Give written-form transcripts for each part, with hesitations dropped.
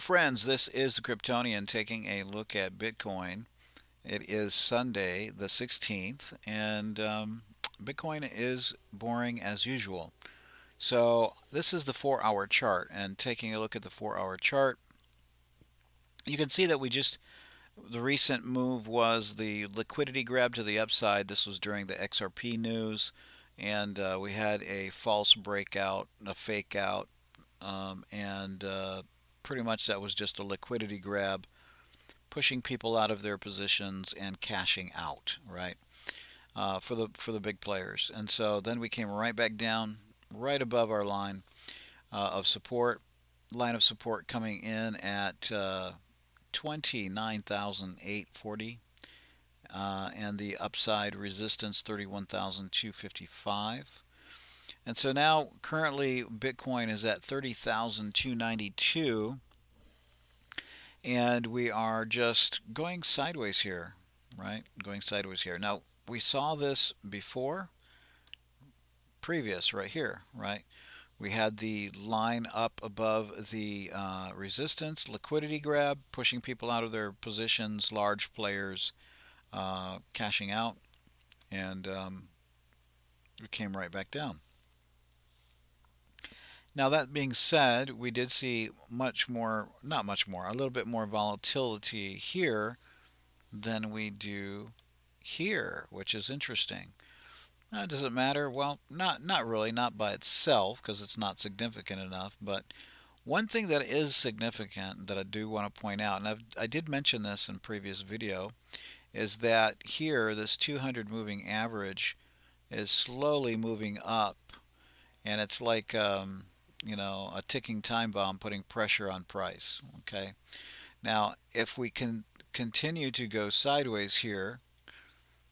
friends, this is the Cryptonian taking a look at Bitcoin. It is Sunday the 16th, and Bitcoin is boring as usual. So this is the 4-hour chart, and taking a look at the 4-hour chart, you can see that the recent move was the liquidity grab to the upside. This was during the XRP news, and we had a false breakout, a fake out, and pretty much that was just a liquidity grab, pushing people out of their positions and cashing out, right? For the big players. And so then we came right back down, right above our line of support. Line of support coming in at 29,840, and the upside resistance 31,255. And so now currently Bitcoin is at 30,292, and we are just going sideways here, right? Going sideways here. Now, we saw this before, previous right here, right? We had the line up above the resistance, liquidity grab, pushing people out of their positions, large players cashing out, and we came right back down. Now, that being said, we did see much more, not much more, a little bit more volatility here than we do here, which is interesting. Does it matter? Well, not really, not by itself, because it's not significant enough. But one thing that is significant that I do want to point out, and I did mention this in previous video, is that here this 200 moving average is slowly moving up, and it's like a ticking time bomb putting pressure on price. Okay. Now, if we can continue to go sideways here,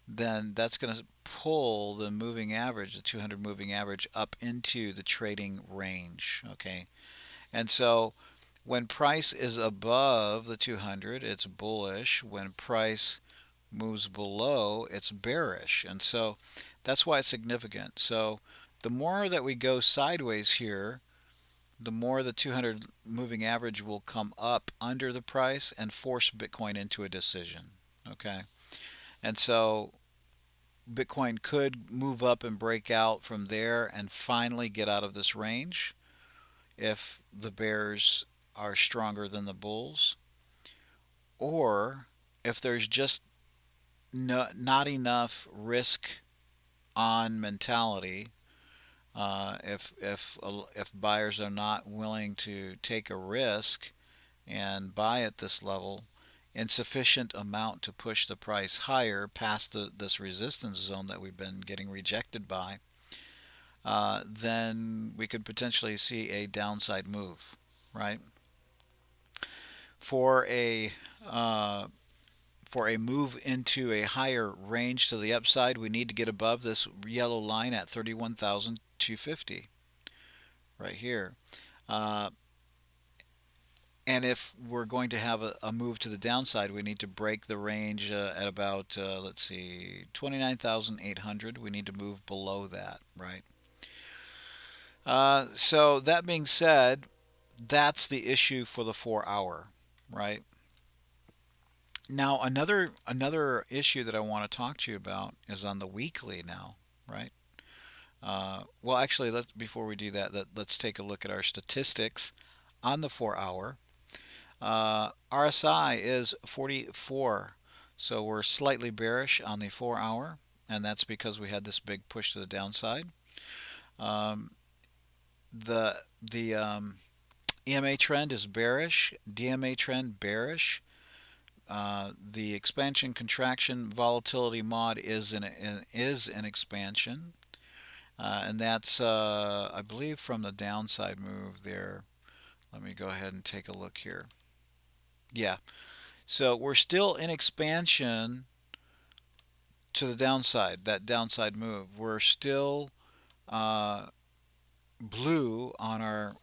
then that's going to pull the moving average, the 200 moving average, up into the trading range. Okay. And so when price is above the 200, it's bullish. When price moves below, it's bearish. And so that's why it's significant. So the more that we go sideways here, the more the 200 moving average will come up under the price and force Bitcoin into a decision. Okay. And so Bitcoin could move up and break out from there and finally get out of this range if the bears are stronger than the bulls, or if there's just not enough risk on mentality. If buyers are not willing to take a risk and buy at this level, insufficient amount to push the price higher past this resistance zone that we've been getting rejected by, then we could potentially see a downside move, right? For a uh, for a move into a higher range to the upside, we need to get above this yellow line at 31,250 right here. Uh, And if we're going to have a move to the downside, we need to break the range at about, let's see, 29,800. We need to move below that, right? So that being said, that's the issue for the 4-hour, right? Now another issue that I want to talk to you about is on the weekly now, right? Well, actually, before we do that, let's take a look at our statistics on the 4-hour. RSI is 44, so we're slightly bearish on the 4-hour, and that's because we had this big push to the downside. Um, the EMA trend is bearish, DMA trend bearish. The expansion contraction volatility mod is an expansion, and that's I believe from the downside move there. Let me go ahead and take a look here. Yeah, so we're still in expansion to the downside, that downside move. We're still uh, blue on our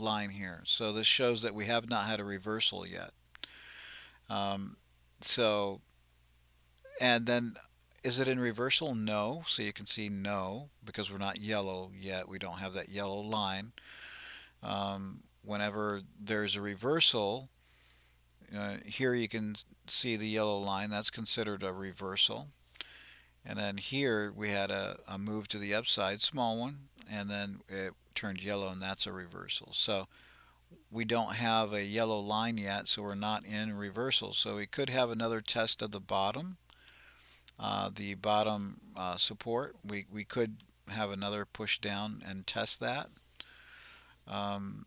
line here. So this shows that we have not had a reversal yet. Um, so, and then is it in reversal? No. So you can see no, because we're not yellow yet. We don't have that yellow line. whenever there's a reversal, here you can see the yellow line. That's considered a reversal. And then here we had a move to the upside, small one, and then it turned yellow, and that's a reversal. So we don't have a yellow line yet, so we're not in reversal. So we could have another test of the bottom support. We could have another push down and test that, um,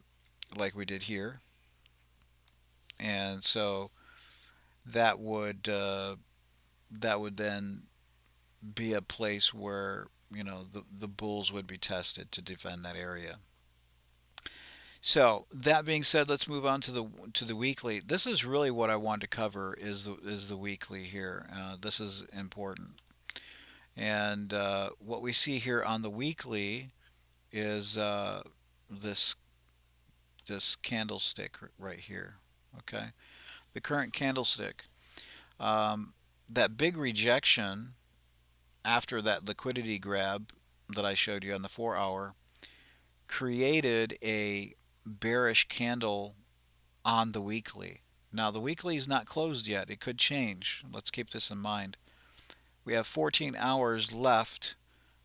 like we did here. And so that would uh, that would then be a place where the bulls would be tested to defend that area. So that being said, let's move on to the weekly. This is really what I want to cover is the weekly here. This is important, and what we see here on the weekly is this this candlestick right here. Okay, the current candlestick. Um, that big rejection after that liquidity grab that I showed you on the 4 hour created a bearish candle on the weekly. Now, the weekly is not closed yet. It could change. Let's keep this in mind. We have 14 hours left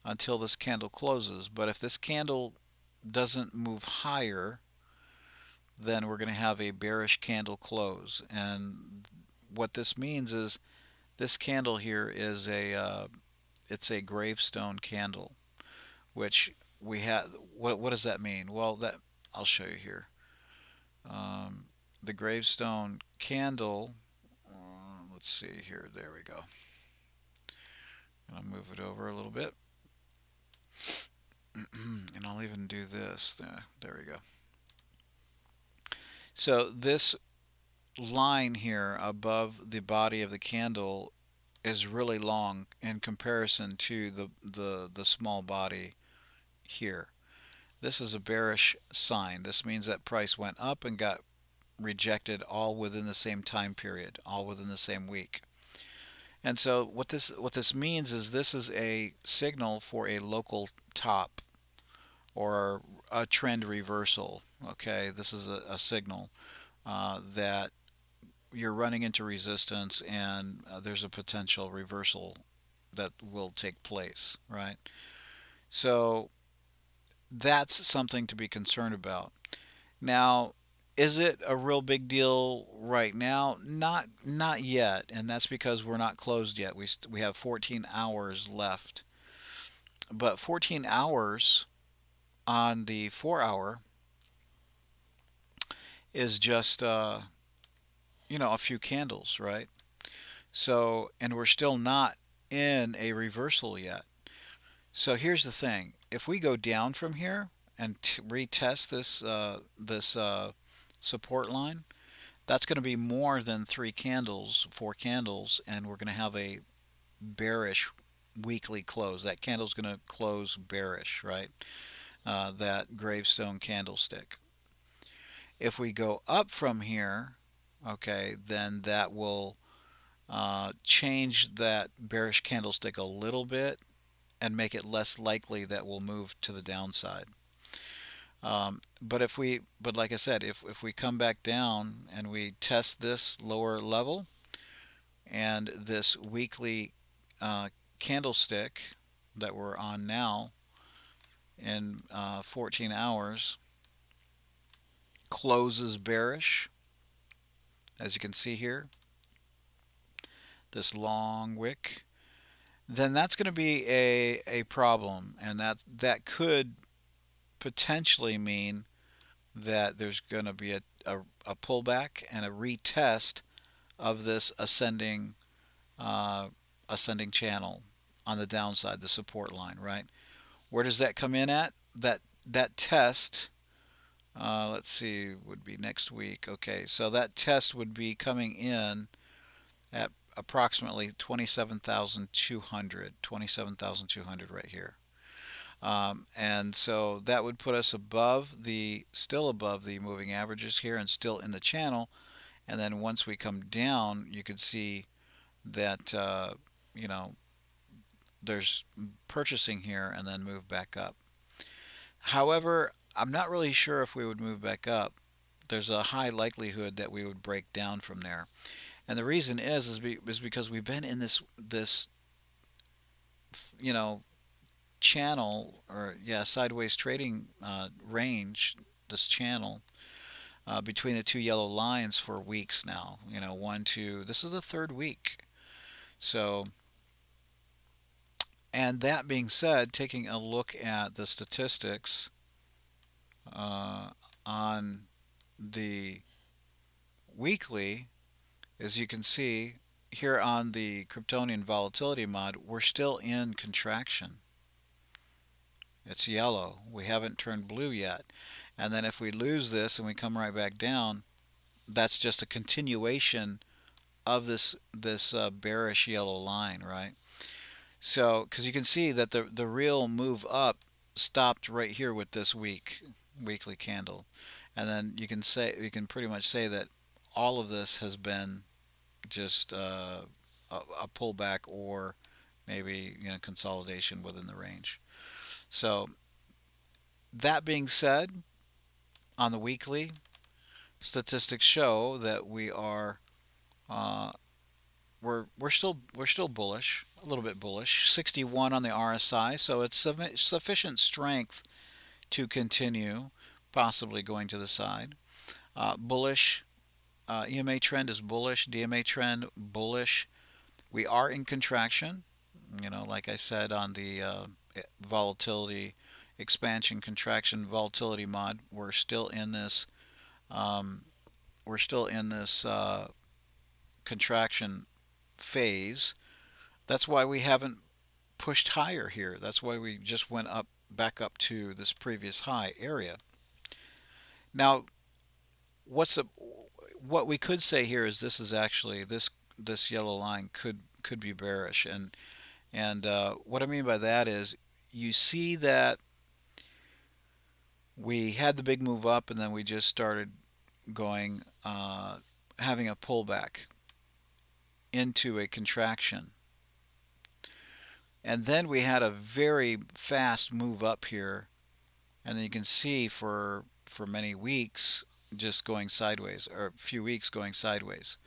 until this candle closes. But if this candle doesn't move higher, then we're going to have a bearish candle close. And what this means is this candle here is it's a gravestone candle, which we have. What does that mean? Well, that I'll show you here. Um, the gravestone candle. Let's see here. There we go. I'll move it over a little bit, and I'll even do this. There we go. So this line here above the body of the candle is really long in comparison to the small body here. This is a bearish sign. This means that price went up and got rejected all within the same time period, all within the same week. And so what this means is this is a signal for a local top or a trend reversal. Okay, this is a signal that you're running into resistance and there's a potential reversal that will take place, right? So that's something to be concerned about. Now, is it a real big deal right now? Not yet, and that's because we're not closed yet. We have 14 hours left. But 14 hours on the 4 hour is just a few candles, right? So, and we're still not in a reversal yet. So here's the thing: if we go down from here and retest this support line, that's going to be more than 3 candles, 4 candles, and we're going to have a bearish weekly close. That candle's going to close bearish, right? That gravestone candlestick. If we go up from here, okay, then that will change that bearish candlestick a little bit and make it less likely that we'll move to the downside. But like I said, if we come back down and we test this lower level and this weekly uh, candlestick that we're on now in 14 hours closes bearish, as you can see here, this long wick, then that's going to be a problem, and that could potentially mean that there's going to be a pullback and a retest of this uh, ascending channel on the downside, the support line, right? Where does that come in at? That test, let's see, would be next week. Okay, so that test would be coming in at approximately 27,200, 27,200 right here. And so that would put us still above the moving averages here and still in the channel. And then once we come down, you could see that, you know, there's purchasing here and then move back up. However, I'm not really sure if we would move back up. There's a high likelihood that we would break down from there. And the reason is because we've been in this you know channel, or yeah, sideways trading range, this channel between the two yellow lines for weeks now. One, two. This is the third week. So, and that being said, taking a look at the statistics uh, on the weekly, as you can see here on the Cryptonian volatility mod, we're still in contraction. It's yellow. We haven't turned blue yet. And then if we lose this and we come right back down, that's just a continuation of this bearish yellow line, right? So, because you can see that the real move up stopped right here with this weekly candle, and then you can pretty much say that all of this has been just a pullback, or maybe consolidation within the range. So that being said, on the weekly, statistics show that uh, we're still bullish, a little bit bullish. 61 on the RSI, so it's sufficient strength to continue, possibly going to the side. Bullish. EMA trend is bullish. DMA trend bullish. We are in contraction. Like I said on the volatility expansion contraction volatility mod, we're still in this. Um, we're still in this contraction phase. That's why we haven't pushed higher here. That's why we just went up, back up to this previous high area. Now, what's a, what we could say here is this is actually this yellow line could be bearish, and what I mean by that is you see that we had the big move up, and then we just started going having a pullback into a contraction. And then we had a very fast move up here, and then you can see for many weeks just going sideways, or a few weeks going sideways.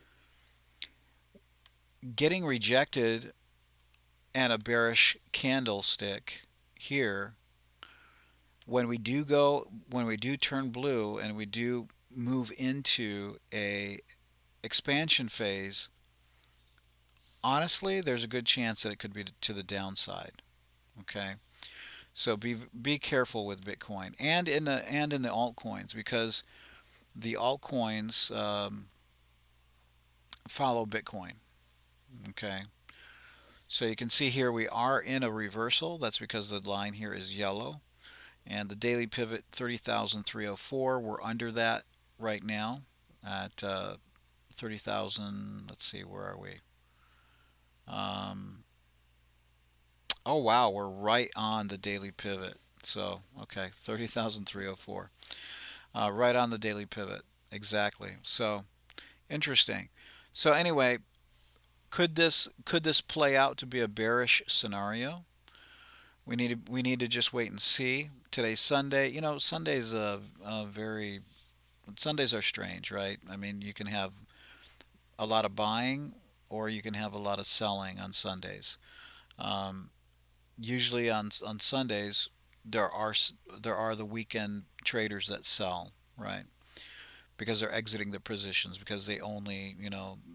Getting rejected and a bearish candlestick here, when we do turn blue and we do move into a expansion phase, honestly, there's a good chance that it could be to the downside. Okay, so be careful with Bitcoin and in the altcoins, because the altcoins follow Bitcoin. Okay, so you can see here we are in a reversal. That's because the line here is yellow, and the daily pivot 30,304. We're under that right now at 30,000. Let's see, where are we? Um, oh wow, we're right on the daily pivot. So okay, 30,304. Right on the daily pivot. Exactly. So interesting. So anyway, could this play out to be a bearish scenario? We need to just wait and see. Today's Sunday. Sunday's a very Sundays are strange, right? I mean, you can have a lot of buying, or you can have a lot of selling on Sundays. Um, Usually on Sundays, there are the weekend traders that sell, right? Because they're exiting their positions, because they only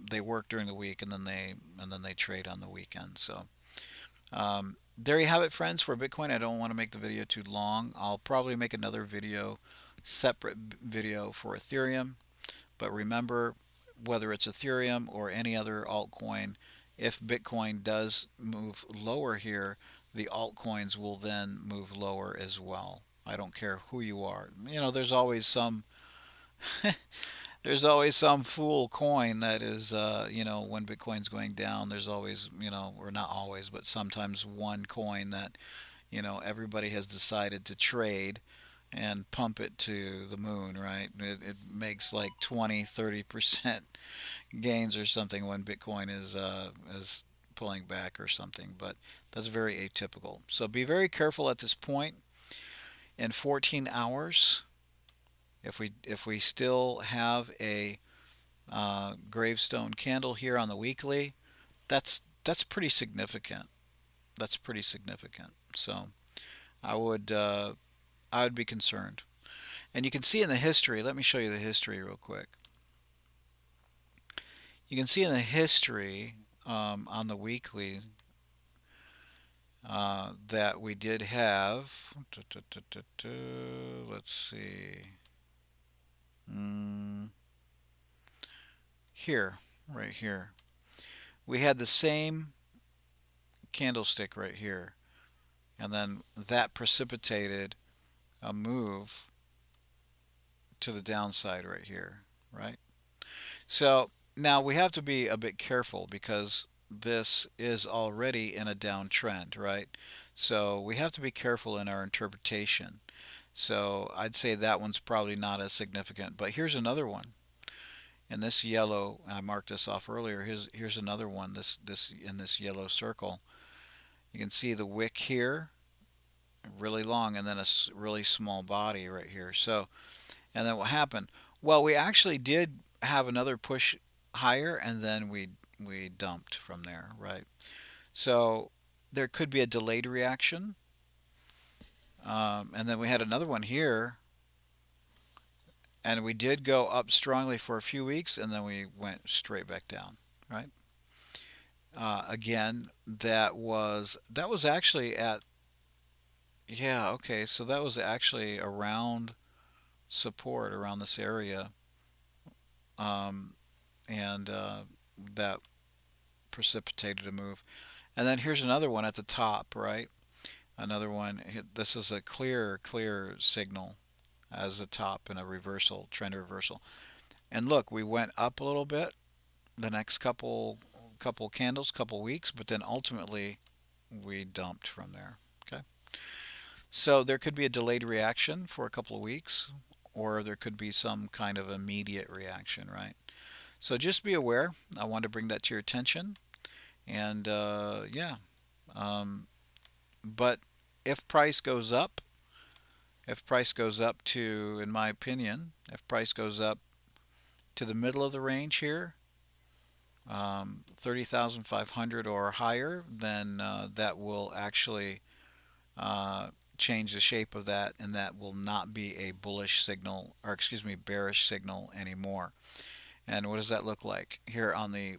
they work during the week, and then they trade on the weekend. So there you have it, friends, for Bitcoin. I don't want to make the video too long. I'll probably make another video, separate video for Ethereum. But remember, whether it's Ethereum or any other altcoin, if Bitcoin does move lower here, the altcoins will then move lower as well. I don't care who you are. There's always some there's always some fool coin that is, when Bitcoin's going down, there's always, or not always, but sometimes one coin that, everybody has decided to trade and pump it to the moon, right? It makes like 20-30% gains or something when Bitcoin is pulling back or something, but that's very atypical. So be very careful at this point. in 14 hours, if we still have a gravestone candle here on the weekly, that's pretty significant. That's pretty significant. So I would uh, I would be concerned. And you can see in the history. Let me show you the history real quick. You can see in the history on the weekly that we did have. Let's see. Mm, Here, right here, we had the same candlestick right here, and then that precipitated a move to the downside right here, right? So now we have to be a bit careful because this is already in a downtrend, right? So we have to be careful in our interpretation. So I'd say that one's probably not as significant. But here's another one. In this yellow, I marked this off earlier. Here's another one. This in this yellow circle. You can see the wick here, really long, and then a really small body right here. So, and then what happened? Well, we actually did have another push higher, and then we dumped from there, right? So there could be a delayed reaction, and then we had another one here, and we did go up strongly for a few weeks, and then we went straight back down, right? Again, that was actually at, yeah, okay, so that was actually around support around this area, um, and that precipitated a move. And then here's another one at the top, right? Another one. This is a clear signal as the top in a reversal, trend reversal. And look, we went up a little bit the next couple candles, couple weeks, but then ultimately we dumped from there. Okay. So there could be a delayed reaction for a couple of weeks, or there could be some kind of immediate reaction, right? So just be aware. I want to bring that to your attention. And yeah, um, but if price goes up, if price goes up to, in my opinion, if price goes up to the middle of the range here, 30,500 or higher, then that will actually uh, change the shape of that, and that will not be a bullish signal, or excuse me, bearish signal anymore. And what does that look like? Here on the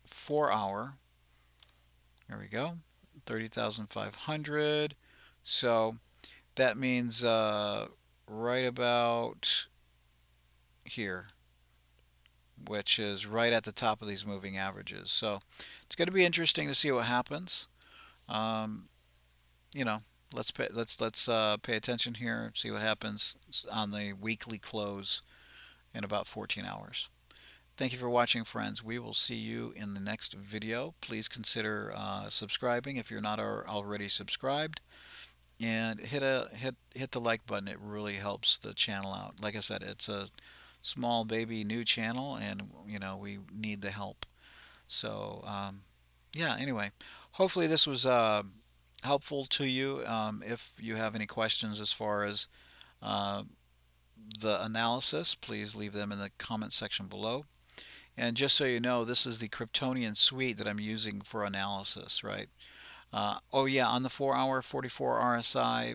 4 hour, there we go, 30,500. So that means right about here, which is right at the top of these moving averages. So it's going to be interesting to see what happens. Um, you know, let's pay attention here, see what happens on the weekly close in about 14 hours. Thank you for watching, friends. We will see you in the next video. Please consider subscribing if you're not already subscribed, and hit the like button. It really helps the channel out. Like I said, it's a small baby new channel, and we need the help. So yeah. Anyway, hopefully this was helpful to you. If you have any questions as far as uh, the analysis, please leave them in the comment section below. And just so you know, this is the Cryptonian suite that I'm using for analysis, right? Oh yeah, on the 4-hour 44 RSI,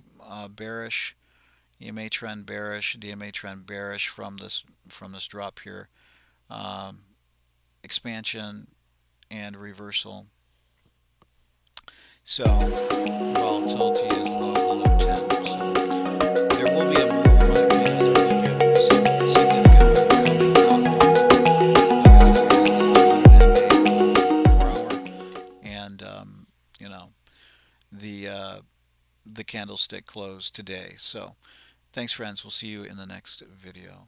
bearish, EMA trend bearish, DMA trend bearish from this drop here, um, expansion and reversal. So volatility is low below 10. So there will be a move, in my opinion. There will be a significant move coming up. Like I said, it is a 4 hour, and you know the uh, the candlestick closed today. So thanks, friends. We'll see you in the next video.